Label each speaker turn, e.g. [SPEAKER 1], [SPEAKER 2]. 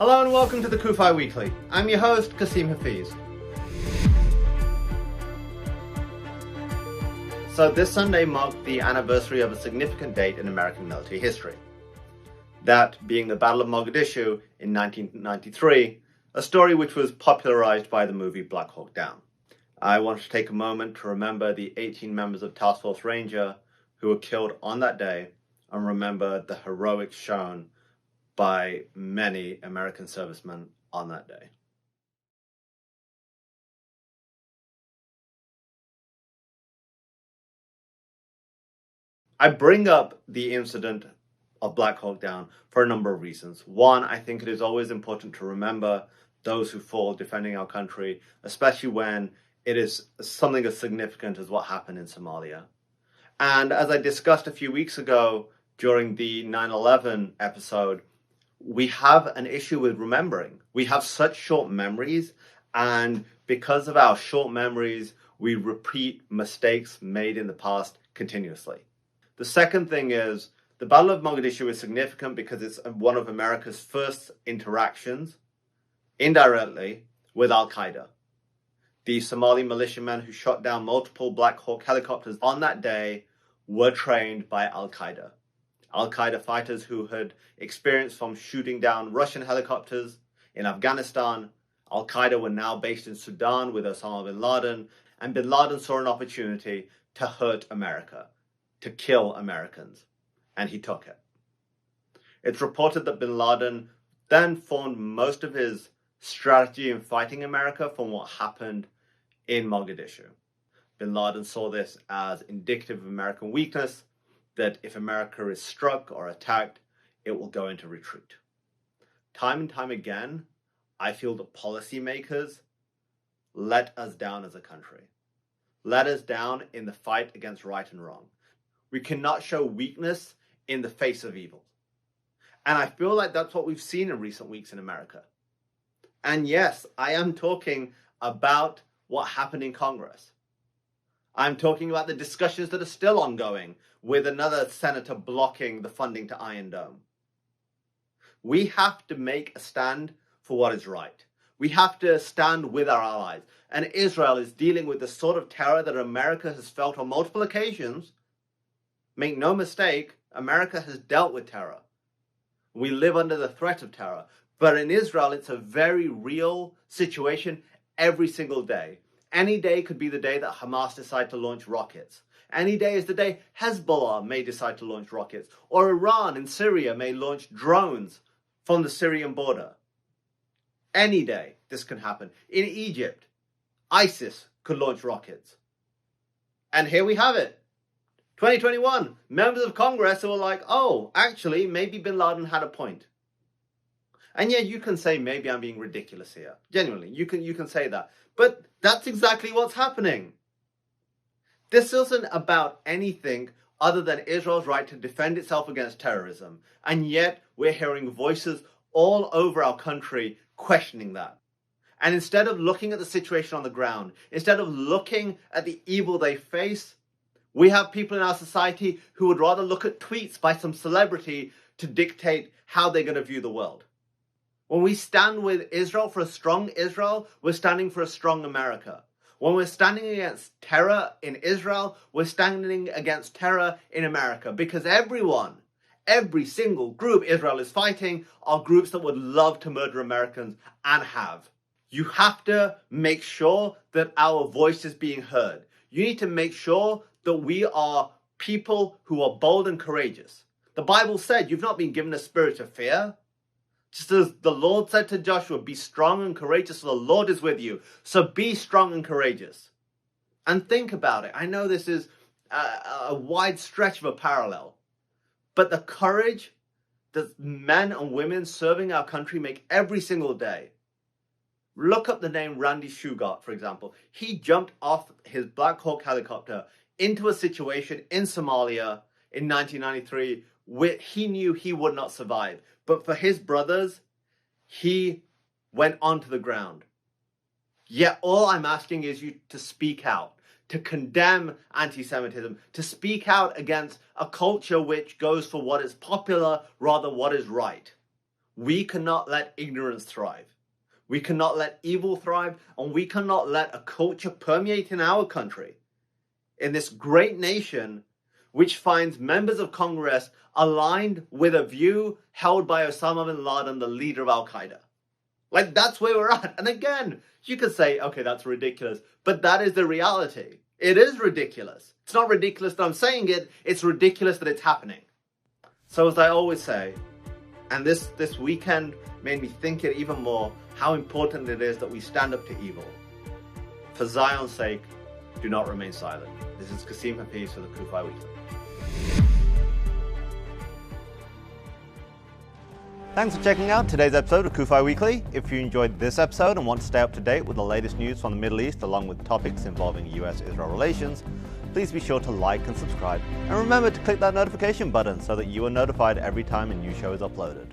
[SPEAKER 1] Hello and welcome to the CUFI Weekly. I'm your host, Qasim Hafiz. So this Sunday marked the anniversary of a significant date in American military history. That being the Battle of Mogadishu in 1993, a story which was popularized by the movie Black Hawk Down. I want to take a moment to remember the 18 members of Task Force Ranger who were killed on that day and remember the heroics shown by many American servicemen on that day. I bring up the incident of Black Hawk Down for a number of reasons. One, I think it is always important to remember those who fall defending our country, especially when it is something as significant as what happened in Somalia. And as I discussed a few weeks ago during the 9/11 episode, we have an issue with remembering. We have such short memories, and because of our short memories, we repeat mistakes made in the past continuously. The second thing is, the Battle of Mogadishu is significant because it's one of America's first interactions, indirectly, with Al-Qaeda. The Somali militiamen who shot down multiple Black Hawk helicopters on that day were trained by Al-Qaeda. Al-Qaeda fighters who had experience from shooting down Russian helicopters in Afghanistan. Al-Qaeda were now based in Sudan with Osama bin Laden, and bin Laden saw an opportunity to hurt America, to kill Americans, and he took it. It's reported that bin Laden then formed most of his strategy in fighting America from what happened in Mogadishu. Bin Laden saw this as indicative of American weakness, that if America is struck or attacked, it will go into retreat. Time and time again, I feel that policymakers let us down as a country. Let us down in the fight against right and wrong. We cannot show weakness in the face of evil. And I feel like that's what we've seen in recent weeks in America. And yes, I am talking about what happened in Congress. I'm talking about the discussions that are still ongoing with another senator blocking the funding to Iron Dome. We have to make a stand for what is right. We have to stand with our allies. And Israel is dealing with the sort of terror that America has felt on multiple occasions. Make no mistake, America has dealt with terror. We live under the threat of terror. But in Israel, it's a very real situation every single day. Any day could be the day that Hamas decide to launch rockets. Any day is the day Hezbollah may decide to launch rockets. Or Iran in Syria may launch drones from the Syrian border. Any day this can happen. In Egypt, ISIS could launch rockets. And here we have it. 2021, members of Congress were like, oh, actually, maybe bin Laden had a point. And yeah, you can say maybe I'm being ridiculous here. Genuinely, you can say that. But that's exactly what's happening. This isn't about anything other than Israel's right to defend itself against terrorism. And yet we're hearing voices all over our country questioning that. And instead of looking at the situation on the ground, instead of looking at the evil they face, we have people in our society who would rather look at tweets by some celebrity to dictate how they're going to view the world. When we stand with Israel for a strong Israel, we're standing for a strong America. When we're standing against terror in Israel, we're standing against terror in America. Because every single group Israel is fighting are groups that would love to murder Americans and have. You have to make sure that our voice is being heard. You need to make sure that we are people who are bold and courageous. The Bible said you've not been given a spirit of fear. Just as the Lord said to Joshua, be strong and courageous, for the Lord is with you. So be strong and courageous. And think about it. I know this is a wide stretch of a parallel. But the courage that men and women serving our country make every single day. Look up the name Randy Shugart, for example. He jumped off his Black Hawk helicopter into a situation in Somalia in 1993 where he knew he would not survive. But for his brothers, he went onto the ground. Yet all I'm asking is you to speak out, to condemn anti-Semitism, to speak out against a culture which goes for what is popular rather than what is right. We cannot let ignorance thrive. We cannot let evil thrive, and we cannot let a culture permeate in our country, in this great nation, which finds members of Congress aligned with a view held by Osama bin Laden, the leader of Al-Qaeda. Like, that's where we're at. And again, you could say, okay, that's ridiculous, but that is the reality. It is ridiculous. It's not ridiculous that I'm saying it, it's ridiculous that it's happening. So as I always say, and this weekend made me think it even more, how important it is that we stand up to evil. For Zion's sake, do not remain silent. This is Kasim Hafiz for the CUFI Weekly. Thanks for checking out today's episode of CUFI Weekly. If you enjoyed this episode and want to stay up to date with the latest news from the Middle East along with topics involving US-Israel relations, please be sure to like and subscribe. And remember to click that notification button so that you are notified every time a new show is uploaded.